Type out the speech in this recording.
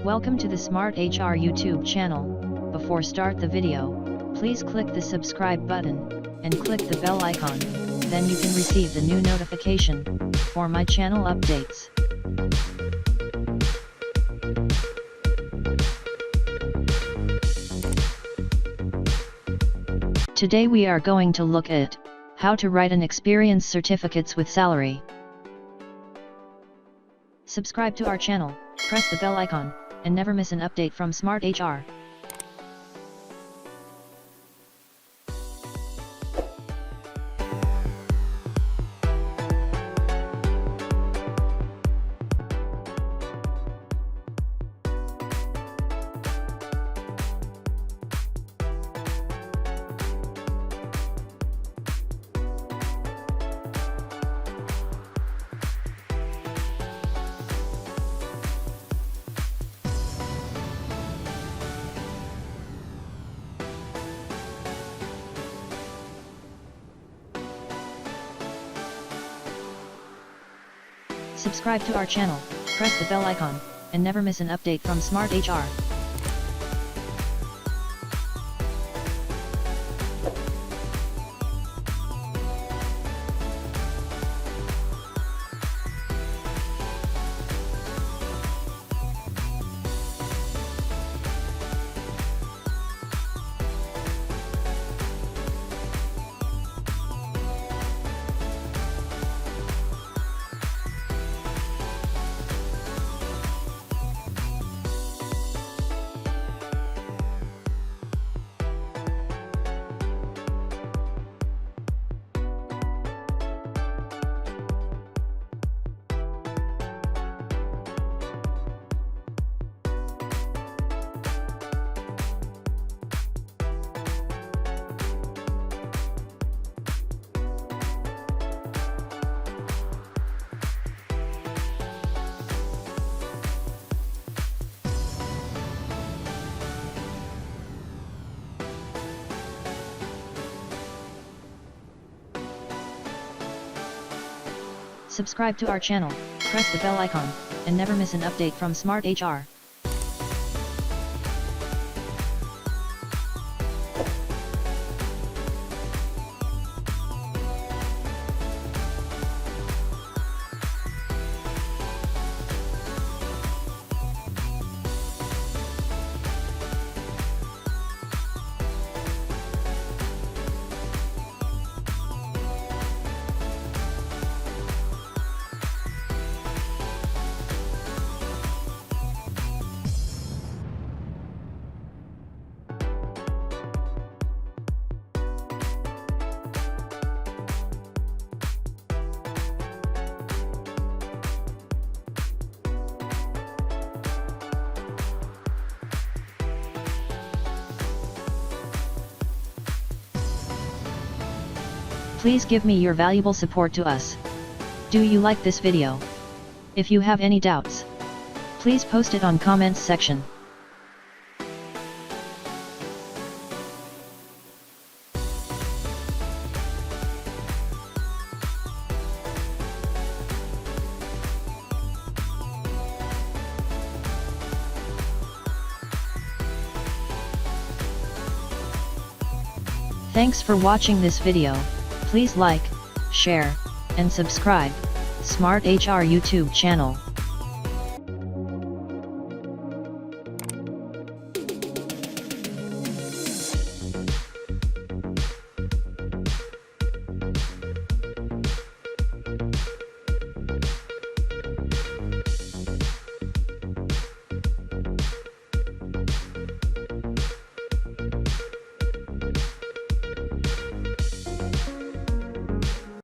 Welcome to the Smart HR YouTube channel. Before start the video, please click the subscribe button, and click the bell icon, then you can receive the new notification, for my channel updates. Today we are going to look at how to write an experience certificates with salary. Subscribe to our channel, press the bell icon, and never miss an update from Smart HR. Subscribe to our channel, press the bell icon, and never miss an update from Smart HR. Subscribe to our channel, press the bell icon, and never miss an update from Smart HR. Please give me your valuable support to us. Do you like this video? If you have any doubts, please post it on comments section. Thanks for watching this video. Please like, share, and subscribe, Smart HR YouTube channel.